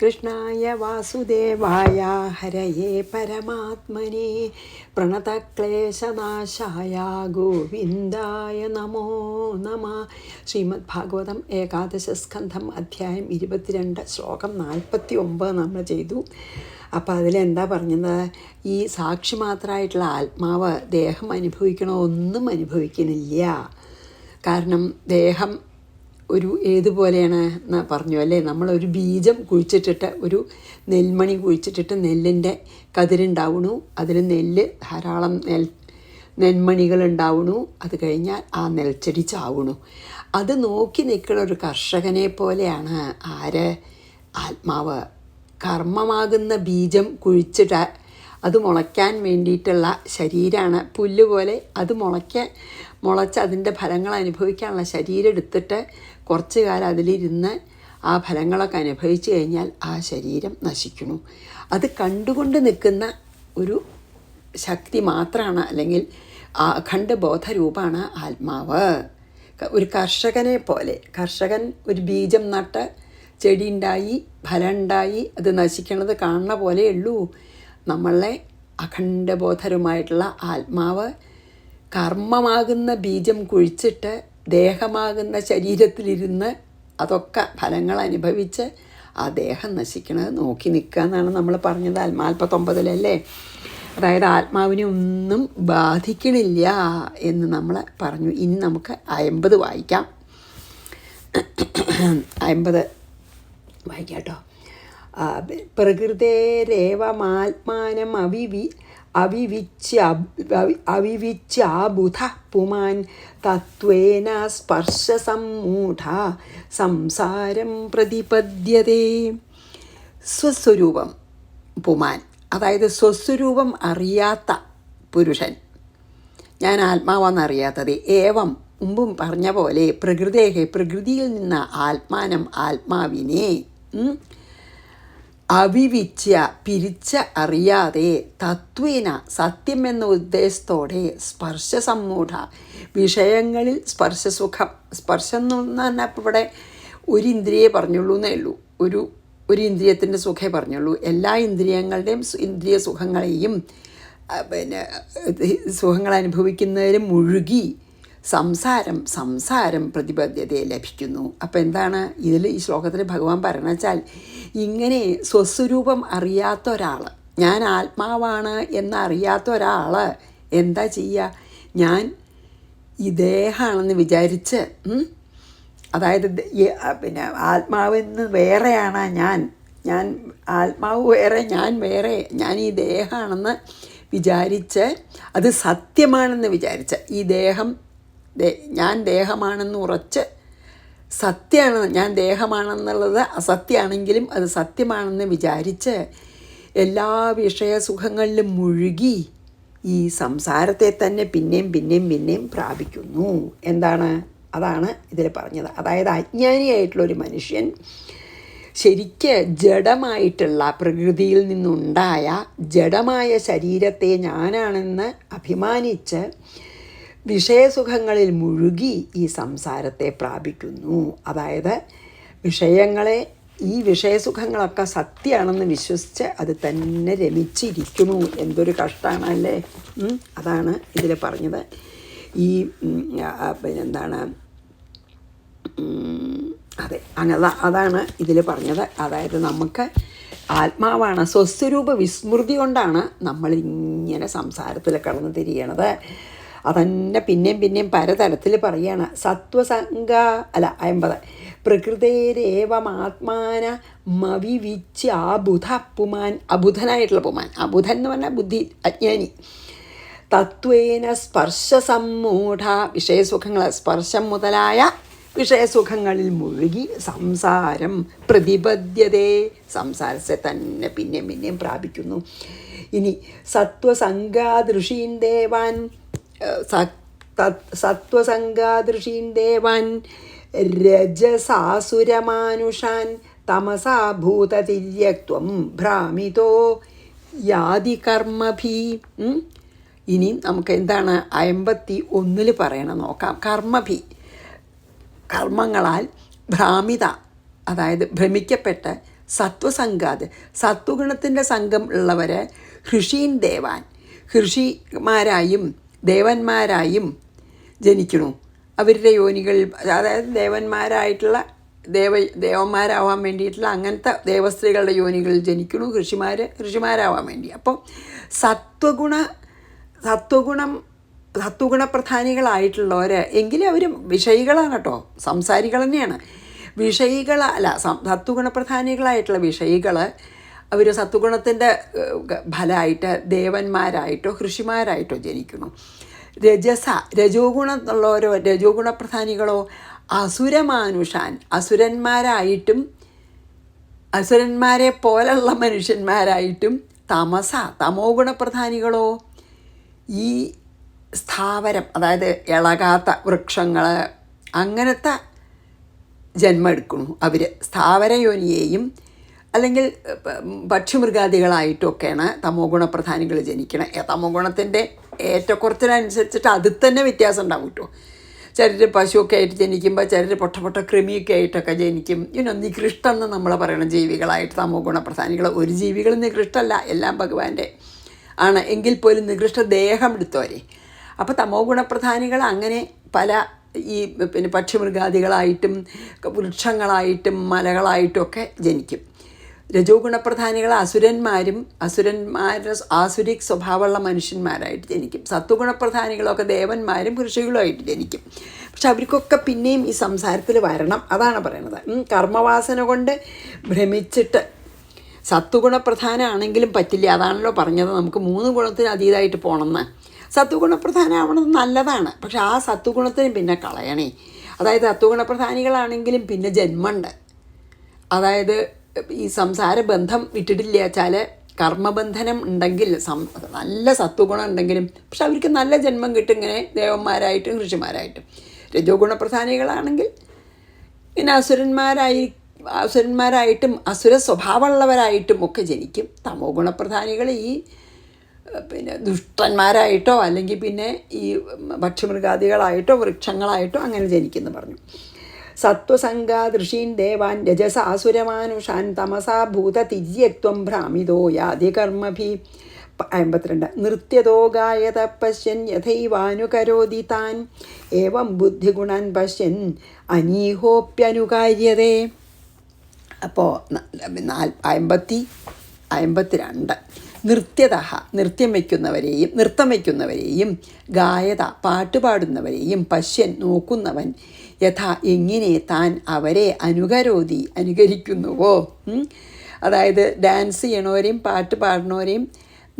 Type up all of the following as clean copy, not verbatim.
കൃഷ്ണായ വാസുദേവായ ഹരയേ പരമാത്മനെ പ്രണതക്ലേശനാശായ ഗോവിന്ദായ നമോ നമഃ. ശ്രീമദ് ഭാഗവതം ഏകാദശസ്കന്ധം അധ്യായം 22 ശ്ലോകം 49 നമ്മൾ ചെയ്തു. അപ്പോൾ അതിലെന്താ പറഞ്ഞത്? ഈ സാക്ഷി മാത്രമായിട്ടുള്ള ആത്മാവ് ദേഹം അനുഭവിക്കണോ? ഒന്നും അനുഭവിക്കണില്ല. കാരണം ദേഹം ഒരു ഏതുപോലെയാണ് എന്ന് പറഞ്ഞു അല്ലേ? നമ്മളൊരു ബീജം കുഴിച്ചിട്ടിട്ട്, ഒരു നെൽമണി കുഴിച്ചിട്ടിട്ട് നെല്ലിൻ്റെ കതിരുണ്ടാവണു, അതിൽ നെല്ല് ധാരാളം നെന്മണികളുണ്ടാവണു. അത് കഴിഞ്ഞാൽ ആ നെൽച്ചെടി ചാവണു. അത് നോക്കി നിൽക്കുന്ന ഒരു കർഷകനെ പോലെയാണ് ആര്? ആത്മാവ്. കർമ്മമാകുന്ന ബീജം കുഴിച്ചിട്ട് അത് മുളയ്ക്കാൻ വേണ്ടിയിട്ടുള്ള ശരീരമാണ്. പുല്ല് പോലെ അത് മുളച്ച് അതിൻ്റെ ഫലങ്ങൾ അനുഭവിക്കാനുള്ള ശരീരം എടുത്തിട്ട് കുറച്ച് കാലം അതിലിരുന്ന് ആ ഫലങ്ങളൊക്കെ അനുഭവിച്ചു കഴിഞ്ഞാൽ ആ ശരീരം നശിക്കുന്നു. അത് കണ്ടുകൊണ്ട് നിൽക്കുന്ന ഒരു ശക്തി മാത്രമാണ്, അല്ലെങ്കിൽ അഖണ്ഡബോധരൂപമാണ് ആത്മാവ്. ഒരു കർഷകനെ പോലെ, കർഷകൻ ഒരു ബീജം നട്ട് ചെടി ഉണ്ടായി, ഫലം ഉണ്ടായി, അത് നശിക്കണത് കാണുന്ന പോലെയുള്ളൂ. നമ്മളെ അഖണ്ഡബോധരുമായിട്ടുള്ള ആത്മാവ് കർമ്മമാകുന്ന ബീജം കുഴിച്ചിട്ട് ദേഹമാകുന്ന ശരീരത്തിലിരുന്ന് അതൊക്കെ ഫലങ്ങൾ അനുഭവിച്ച് ആ ദേഹം നശിക്കണത് നോക്കി നിൽക്കുക എന്നാണ് നമ്മൾ പറഞ്ഞത് 49-ല്ലേ. അതായത് ആത്മാവിനെ ഒന്നും ബാധിക്കണില്ല എന്ന് നമ്മൾ പറഞ്ഞു. ഇനി നമുക്ക് 50 വായിക്കാം. 50 വായിക്കാം കേട്ടോ. പ്രകൃതേരേവമാത്മാനം അവിവിച്യാബുധ പുമാൻ തത്വേന സ്പർശസമ്മൂഢ സംസാരം പ്രതിപദ്യതേ. സ്വസ്വരൂപം പുമാൻ, അതായത് സ്വസ്വരൂപം അറിയാത്ത പുരുഷൻ, ഞാൻ ആത്മാവെന്നറിയാത്തത്. ഏവം മുമ്പും പറഞ്ഞ പോലെ പ്രകൃതിയിൽ നിന്ന് ആത്മാനം ആത്മാവിനെ അവിവിച്യ അറിയാതെ തത്വേന സത്യം എന്ന ഉദ്ദേശത്തോടെ സ്പർശസമ്മൂഢ വിഷയങ്ങളിൽ സ്പർശം എന്ന് പറഞ്ഞാൽ ഇപ്പോൾ ഇവിടെ ഒരു ഇന്ദ്രിയെ പറഞ്ഞുള്ളൂ എന്നേ ഉള്ളൂ. ഒരു ഇന്ദ്രിയത്തിൻ്റെ സുഖമേ പറഞ്ഞുള്ളൂ. എല്ലാ ഇന്ദ്രിയങ്ങളുടെയും ഇന്ദ്രിയ സുഖങ്ങളെയും സുഖങ്ങൾ അനുഭവിക്കുന്നതിലും മുഴുകി സംസാരം പ്രതിബദ്ധതയെ ലഭിക്കുന്നു. അപ്പോൾ എന്താണ് ഇതിൽ ഈ ശ്ലോകത്തിൽ ഭഗവാൻ പറയണ വെച്ചാൽ, ഇങ്ങനെ സ്വസ്വരൂപം അറിയാത്ത ഒരാൾ, ഞാൻ ആത്മാവാണ് എന്നറിയാത്ത ഒരാൾ എന്താ ചെയ്യുക? ഞാൻ ഈ ദേഹമാണെന്ന് വിചാരിച്ച്, അതായത് ആത്മാവെന്ന് വേറെയാണ് ഞാൻ ആത്മാവ് വേറെ, ഞാൻ വേറെ, ഞാൻ ഈ ദേഹമാണെന്ന് വിചാരിച്ച്, അത് സത്യമാണെന്ന് വിചാരിച്ച്, ഈ ദേഹം ഞാൻ ദേഹമാണെന്ന് ഉറച്ച്, സത്യമാണ് ഞാൻ ദേഹമാണെന്നുള്ളത് അസത്യമാണെങ്കിലും അത് സത്യമാണെന്ന് വിചാരിച്ച് എല്ലാ വിഷയസുഖങ്ങളിലും മുഴുകി ഈ സംസാരത്തെ തന്നെ പിന്നെയും പ്രാപിക്കുന്നു. അതാണ് ഇതിൽ പറഞ്ഞത്. അതായത് അജ്ഞാനിയായിട്ടുള്ളൊരു മനുഷ്യൻ ശരിക്ക് ജഡമായിട്ടുള്ള പ്രകൃതിയിൽ നിന്നുണ്ടായ ജഡമായ ശരീരത്തെ ഞാനാണെന്ന് അഭിമാനിച്ച് വിഷയസുഖങ്ങളിൽ മുഴുകി ഈ സംസാരത്തെ പ്രാപിക്കുന്നു. അതായത് ഈ വിഷയസുഖങ്ങളൊക്കെ സത്യമാണെന്ന് വിശ്വസിച്ച് അത് തന്നെ രമിച്ചിരിക്കുന്നു. എന്തൊരു കഷ്ടമാണല്ലേ. അതാണ് ഇതിൽ പറഞ്ഞത്. ഈ അതെ, അതാണ് ഇതിൽ പറഞ്ഞത്. അതായത് നമുക്ക് ആത്മാവാണ്. സ്വസ്വരൂപ വിസ്മൃതി കൊണ്ടാണ് നമ്മളിങ്ങനെ സംസാരത്തിൽ കടന്നു തിരിയണത്. അതന്നെ പിന്നെയും പലതരത്തിൽ പറയാണ്. 50 പ്രകൃതേരേവമാത്മാനമവിവിച്യാബുധ പുമാൻ, അബുധനായിട്ടുള്ള പുമാൻ. അബുധൻ എന്ന് പറഞ്ഞാൽ ബുദ്ധി, അജ്ഞാനി. തത്വേന സ്പർശസമ്മൂഢ വിഷയസുഖങ്ങൾ, സ്പർശം മുതലായ വിഷയസുഖങ്ങളിൽ മുഴുകി സംസാരം പ്രതിപദ്യതേ, സംസാരത്തെ തന്നെ പിന്നെയും പ്രാപിക്കുന്നു. ഇനി സത്വസംഗാദൃശീൻ ദേവാൻ രജസാസുരമാനുഷാൻ തമസാ ഭൂതതിര്യക്ത്വം ഭ്രാമിതോ യാതി കർമ്മഭി. ഇനി നമുക്ക് എന്താണ് 51 പറയണം നോക്കാം. കർമ്മങ്ങളാൽ ഭ്രാമിത, അതായത് ഭ്രമിക്കപ്പെട്ട് സത്വസംഗാത് സത്വഗുണത്തിൻ്റെ സംഘം ഉള്ളവരെ ഋഷീൻ ദേവാൻ ഋഷിമാരായും ദേവന്മാരായും ജനിക്കണു. അവരുടെ യോനികൾ, അതായത് ദേവന്മാരായിട്ടുള്ള ദേവന്മാരാവാൻ വേണ്ടിയിട്ടുള്ള അങ്ങനത്തെ ദേവസ്ത്രീകളുടെ യോനികളിൽ ജനിക്കണു ഋഷിമാരാവാൻ വേണ്ടി. അപ്പോൾ സത്വഗുണപ്രധാനികളായിട്ടുള്ളവർ എങ്കിലും അവർ വിഷയികളാണ് കേട്ടോ, സംസാരികൾ തന്നെയാണ്. സത്വഗുണപ്രധാനികളായിട്ടുള്ള വിഷയികൾ അവർ സത്വഗുണത്തിൻ്റെ ഫലമായിട്ട് ദേവന്മാരായിട്ടോ ഋഷിമാരായിട്ടോ ജനിക്കുന്നു. രജോ ഗുണമുള്ളവരോ രജോഗുണപ്രധാനികളോ അസുരമാനുഷാൻ അസുരന്മാരെ പോലുള്ള മനുഷ്യന്മാരായിട്ടും തമോ ഗുണപ്രധാനികളോ ഈ സ്ഥാവരം, അതായത് ഇളകാത്ത വൃക്ഷങ്ങൾ അങ്ങനത്തെ ജന്മം എടുക്കുന്നു. അവർ സ്ഥാവരയോനിയെയും അല്ലെങ്കിൽ പക്ഷിമൃഗാദികളായിട്ടൊക്കെയാണ് തമോ ഗുണപ്രധാനികൾ ജനിക്കണം. തമോ ഗുണത്തിൻ്റെ ഏറ്റക്കുറച്ചിനനുസരിച്ചിട്ട് അതിൽ തന്നെ വ്യത്യാസം ഉണ്ടാവും കേട്ടോ. ചിലർ പശുവൊക്കെ ആയിട്ട് ജനിക്കുമ്പോൾ ചിലർ പൊട്ട കൃമിയൊക്കെ ആയിട്ടൊക്കെ ജനിക്കും. നികൃഷ്ടം എന്ന് നമ്മൾ പറയുന്ന ജീവികളായിട്ട് തമോ ഗുണപ്രധാനികൾ. ഒരു ജീവികളും നികൃഷ്ടമല്ല, എല്ലാം ഭഗവാന്റെ ആണ്. എങ്കിൽ പോലും നികൃഷ്ട ദേഹം എടുത്തവരെ. അപ്പോൾ തമോ ഗുണപ്രധാനികൾ അങ്ങനെ പല ഈ പക്ഷിമൃഗാദികളായിട്ടും വൃക്ഷങ്ങളായിട്ടും മലകളായിട്ടുമൊക്കെ ജനിക്കും. രജോ ഗുണപ്രധാനികൾ അസുരന്മാരുടെ ആസുരിക് സ്വഭാവമുള്ള മനുഷ്യന്മാരായിട്ട് ജനിക്കും. സത്വഗുണപ്രധാനികളൊക്കെ ദേവന്മാരും ഋഷികളുമായിട്ട് ജനിക്കും. പക്ഷെ അവർക്കൊക്കെ പിന്നെയും ഈ സംസാരത്തിൽ വരണം. അതാണ് പറയണത്. കർമ്മവാസന കൊണ്ട് ഭ്രമിച്ചിട്ട് സത്വഗുണപ്രധാനമാണെങ്കിലും പറ്റില്ല. അതാണല്ലോ പറഞ്ഞത് നമുക്ക് 3 ഗുണത്തിന് അതീതമായിട്ട് പോകണമെന്ന്. സത്വഗുണപ്രധാനമാവണത് നല്ലതാണ്, പക്ഷെ ആ സത്വഗുണത്തിന് പിന്നെ കളയണേ. അതായത് സത്വഗുണപ്രധാനികളാണെങ്കിലും പിന്നെ ജന്മമുണ്ട്. അതായത് ഈ സംസാര ബന്ധം വിട്ടിട്ടില്ല വെച്ചാൽ കർമ്മബന്ധനം ഉണ്ടെങ്കിൽ നല്ല സത്വഗുണം ഉണ്ടെങ്കിലും പക്ഷെ അവർക്ക് നല്ല ജന്മം കിട്ടും, ഇങ്ങനെ ദേവന്മാരായിട്ടും ഋഷിമാരായിട്ടും. രജോ ഗുണപ്രധാനികളാണെങ്കിൽ പിന്നെ അസുരന്മാരായിട്ടും അസുര സ്വഭാവമുള്ളവരായിട്ടും ഒക്കെ ജനിക്കും. തമോ ഗുണപ്രധാനികൾ ഈ ദുഷ്ടന്മാരായിട്ടോ അല്ലെങ്കിൽ പിന്നെ ഈ പക്ഷിമൃഗാദികളായിട്ടോ വൃക്ഷങ്ങളായിട്ടോ അങ്ങനെ ജനിക്കുന്നു പറഞ്ഞു. സത്വസംഗാദൃശീൻ ദേവാൻ രജസാസുരമാനുഷാൻ തമസാ ഭൂതതിര്യക്വം ഭ്രാമിതോ യാതി കർമ്മഭി. 52 നൃത്യതോ ഗായത പശ്യൻ യഥൈവാനുകരോതി താൻ ഏവം ബുദ്ധിഗുണാൻ പശ്യൻ അനീഹോപ്യനുകാര്യതേ. അപ്പോൾ 52 നൃത്തം വയ്ക്കുന്നവരെയും ഗായത പാട്ടുപാടുന്നവരെയും പശ്യൻ നോക്കുന്നവൻ യഥാ എങ്ങനെ താൻ അവരെ അനുകരിക്കുന്നുവോ. അതായത് ഡാൻസ് ചെയ്യണവരെയും പാട്ട് പാടുന്നവരെയും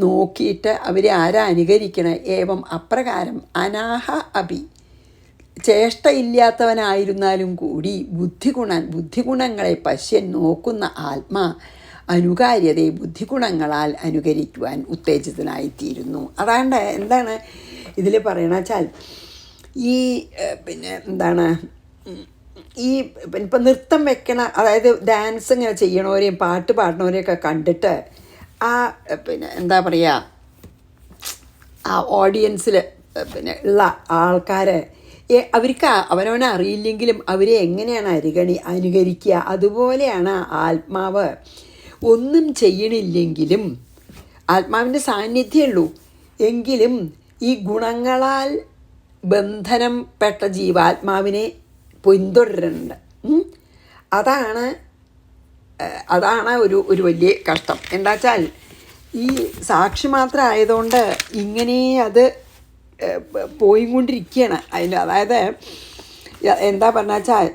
നോക്കിയിട്ട് അവരെ ആരാ അനുകരിക്കണ. ഏവം അപ്രകാരം അനാഹ അഭി ചേഷ്ടയില്ലാത്തവനായിരുന്നാലും കൂടി ബുദ്ധിഗുണങ്ങളെ പശ്യൻ നോക്കുന്ന ആത്മാ അനുകാര്യതയെ ബുദ്ധിഗുണങ്ങളാൽ അനുകരിക്കുവാൻ ഉത്തേജിതനായിത്തീരുന്നു. അതാണ്ട് എന്താണ് ഇതിൽ പറയണ വെച്ചാൽ ഈ ഈ ഇപ്പം നൃത്തം വെക്കണ, അതായത് ഡാൻസ് ഇങ്ങനെ ചെയ്യണവരെയും പാട്ട് പാടുന്നവരെയൊക്കെ കണ്ടിട്ട് എന്താ പറയുക, ആ ഓഡിയൻസിൽ ഉള്ള ആൾക്കാരെ അവർക്ക് അവനവനെ അറിയില്ലെങ്കിലും അവരെ എങ്ങനെയാണ് അനുകരിക്കുക. അതുപോലെയാണ് ആത്മാവ്. ഒന്നും ചെയ്യണില്ലെങ്കിലും ആത്മാവിൻ്റെ സാന്നിധ്യമേ ഉള്ളൂ എങ്കിലും ഈ ഗുണങ്ങളാൽ ബന്ധനം പെട്ട ജീവാത്മാവിനെ പിന്തുടരുന്നുണ്ട്. അതാണ് ഒരു വലിയ കഷ്ടം. എന്താ വെച്ചാൽ ഈ സാക്ഷി മാത്രം ആയതുകൊണ്ട് ഇങ്ങനെ അത് പോയിക്കൊണ്ടിരിക്കുകയാണ്. അതായത് എന്താ പറഞ്ഞ വെച്ചാൽ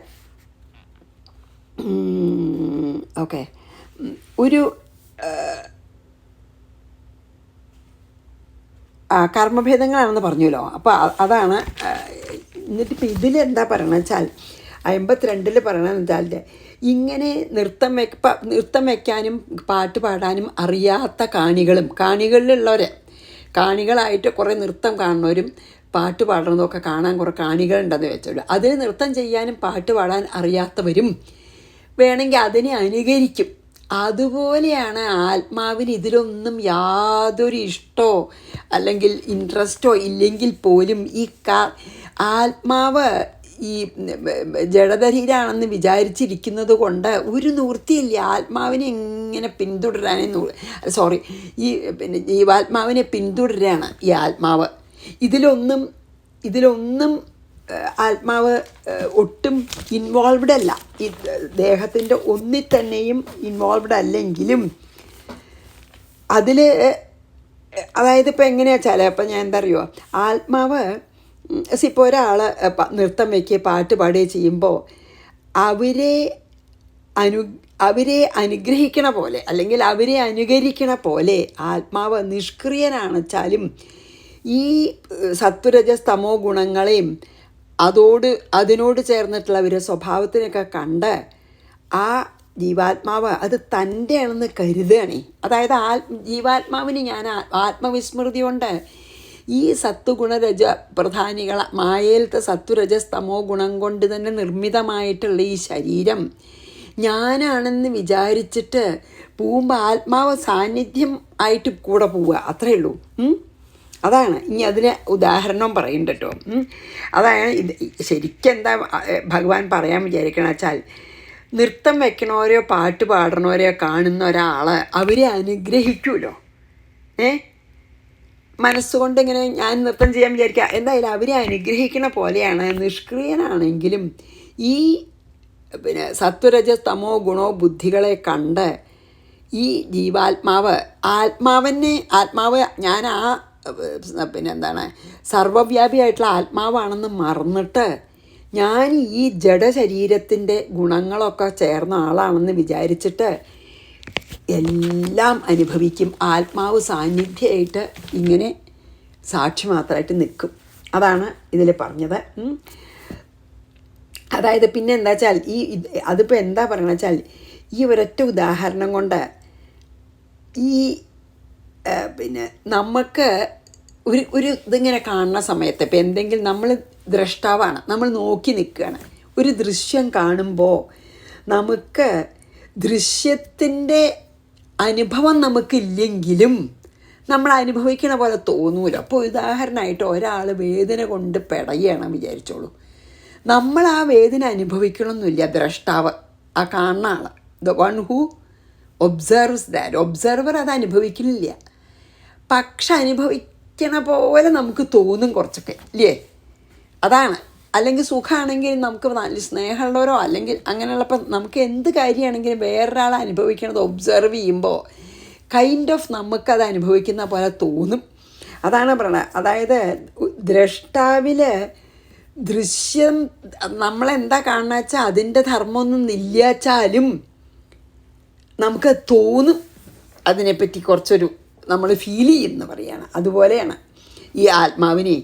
ഓക്കെ ഒരു കർമ്മഭേദങ്ങളാണെന്ന് പറഞ്ഞല്ലോ. അപ്പോൾ അതാണ്. എന്നിട്ടിപ്പോൾ ഇതിലെന്താ പറയണത് വെച്ചാൽ 52 പറയണമെന്ന് വെച്ചാൽ ഇങ്ങനെ നൃത്തം വയ്ക്കാനും പാട്ട് പാടാനും അറിയാത്ത കാണികളായിട്ട് കുറേ നൃത്തം കാണുന്നവരും പാട്ട് പാടുന്നതൊക്കെ കാണാൻ കുറേ കാണികളുണ്ടെന്ന് വെച്ചോളൂ. അതിന് നൃത്തം ചെയ്യാനും പാട്ട് പാടാൻ അറിയാത്തവരും വേണമെങ്കിൽ അതിനെ അനുകരിക്കും. അതുപോലെയാണ് ആത്മാവിന് ഇതിലൊന്നും യാതൊരു ഇഷ്ടമോ അല്ലെങ്കിൽ ഇൻട്രസ്റ്റോ ഇല്ലെങ്കിൽ പോലും ഈ ആത്മാവ് ഈ ജഡധരീരാണെന്ന് വിചാരിച്ചിരിക്കുന്നത് കൊണ്ട് ഒരു നിവൃത്തിയില്ല. ആത്മാവിനെ ഇങ്ങനെ പിന്തുടരാനേ ഈ ജീവാത്മാവിനെ പിന്തുടരാണ് ഈ ആത്മാവ്. ഇതിലൊന്നും ആത്മാവ് ഒട്ടും ഇൻവോൾവ്ഡ് അല്ല. ഈ ദേഹത്തിൻ്റെ ഒന്നിൽ തന്നെയും ഇൻവോൾവ്ഡ് അല്ലെങ്കിലും അതിൽ, അതായത് ഇപ്പോൾ എങ്ങനെയാ വെച്ചാൽ, അപ്പം ഞാൻ എന്താ അറിയുമോ, ആത്മാവ് ഇപ്പോൾ ഒരാൾ നൃത്തം വയ്ക്കുകയോ പാട്ട് പാടുകയോ ചെയ്യുമ്പോൾ അവരെ അനുഗ്രഹിക്കണ പോലെ അല്ലെങ്കിൽ അവരെ അനുകരിക്കണ പോലെ ആത്മാവ് നിഷ്ക്രിയനാണെച്ചാലും ഈ സത്വരജസ് തമോ ഗുണങ്ങളെയും അതിനോട് ചേർന്നിട്ടുള്ള അവരുടെ സ്വഭാവത്തിനൊക്കെ കണ്ട് ആ ജീവാത്മാവ് അത് തൻ്റെ ആണെന്ന് കരുതുകയാണേ. അതായത് ജീവാത്മാവിന് ഞാൻ ആത്മവിസ്മൃതി കൊണ്ട് ഈ സത്വഗുണരജ മായയിലത്തെ സത്വരജസ് തമോ ഗുണം കൊണ്ട് തന്നെ നിർമ്മിതമായിട്ടുള്ള ഈ ശരീരം ഞാനാണെന്ന് വിചാരിച്ചിട്ട് പോകുമ്പോൾ ആത്മാവ് സാന്നിധ്യം ആയിട്ട് കൂടെ പോവുക, അത്രയേ ഉള്ളൂ. അതാണ് ഇനി അതിന് ഉദാഹരണം പറയുന്നുണ്ട് കേട്ടോ. അതാണ് ഇത് ശരിക്കും എന്താ ഭഗവാൻ പറയാൻ വിചാരിക്കണ വെച്ചാൽ, നൃത്തം വെക്കണവരെയോ പാട്ട് പാടണവരെയോ കാണുന്ന ഒരാൾ അവരെ അനുഗ്രഹിക്കുമല്ലോ. മനസ്സുകൊണ്ട് ഇങ്ങനെ ഞാൻ നൃത്തം ചെയ്യാൻ വിചാരിക്കുക, എന്തായാലും അവരെ അനുഗ്രഹിക്കണ പോലെയാണ് നിഷ്ക്രിയനാണെങ്കിലും ഈ സത്വരജസ് തമോ ഗുണോ ബുദ്ധികളെ കണ്ട് ഈ ജീവാത്മാവ് ആത്മാവ് ഞാൻ സർവവ്യാപിയായിട്ടുള്ള ആത്മാവാണെന്ന് മറന്നിട്ട് ഞാൻ ഈ ജഡശരീരത്തിൻ്റെ ഗുണങ്ങളൊക്കെ ചേർന്ന ആളാണെന്ന് വിചാരിച്ചിട്ട് എല്ലാം അനുഭവിക്കും. ആത്മാവ് സാന്നിധ്യമായിട്ട് ഇങ്ങനെ സാക്ഷി മാത്രമായിട്ട് നിൽക്കും. അതാണ് ഇതിൽ പറഞ്ഞത്. അതായത് പിന്നെ എന്താ വെച്ചാൽ അതിപ്പോൾ എന്താ പറയണ വെച്ചാൽ, ഈ ഒരൊറ്റ ഉദാഹരണം കൊണ്ട് ഈ നമുക്ക് ഒരു ഇതിങ്ങനെ കാണുന്ന സമയത്ത് ഇപ്പം എന്തെങ്കിലും നമ്മൾ ദ്രഷ്ടാവാണ്, നമ്മൾ നോക്കി നിൽക്കുകയാണ്. ഒരു ദൃശ്യം കാണുമ്പോൾ നമുക്ക് ദൃശ്യത്തിൻ്റെ അനുഭവം നമുക്കില്ലെങ്കിലും നമ്മൾ അനുഭവിക്കണ പോലെ തോന്നൂല. അപ്പോൾ ഉദാഹരണമായിട്ട് ഒരാൾ വേദന കൊണ്ട് പിടയുകയാണ് വിചാരിച്ചോളൂ, നമ്മൾ ആ വേദന അനുഭവിക്കണമെന്നില്ല. ദ്രഷ്ടാവ്, ആ കാണുന്ന ആൾ, the one who observes that, observer അത് അനുഭവിക്കുന്നില്ല. പക്ഷെ അനുഭവിക്കണ പോലെ നമുക്ക് തോന്നും കുറച്ചൊക്കെ, ഇല്ലേ? അതാണ്. അല്ലെങ്കിൽ സുഖമാണെങ്കിൽ നമുക്ക് നല്ല സ്നേഹമുള്ളവരോ അല്ലെങ്കിൽ അങ്ങനെയുള്ളപ്പോൾ നമുക്ക് എന്ത് കാര്യമാണെങ്കിലും വേറൊരാൾ അനുഭവിക്കണത് ഒബ്സർവ് ചെയ്യുമ്പോൾ കൈൻഡ് ഓഫ് നമുക്കത് അനുഭവിക്കുന്ന പോലെ തോന്നും. അതാണ് പറയണത്. അതായത് ദ്രഷ്ടാവിൽ ദൃശ്യം നമ്മളെന്താ കാണുക വെച്ചാൽ അതിൻ്റെ ധർമ്മമൊന്നും ഇല്ലാച്ചാലും നമുക്ക് തോന്നും, അതിനെപ്പറ്റി കുറച്ചൊരു നമ്മൾ ഫീൽ ചെയ്യുമെന്ന് പറയുകയാണ്. അതുപോലെയാണ് ഈ ആത്മാവിനെ,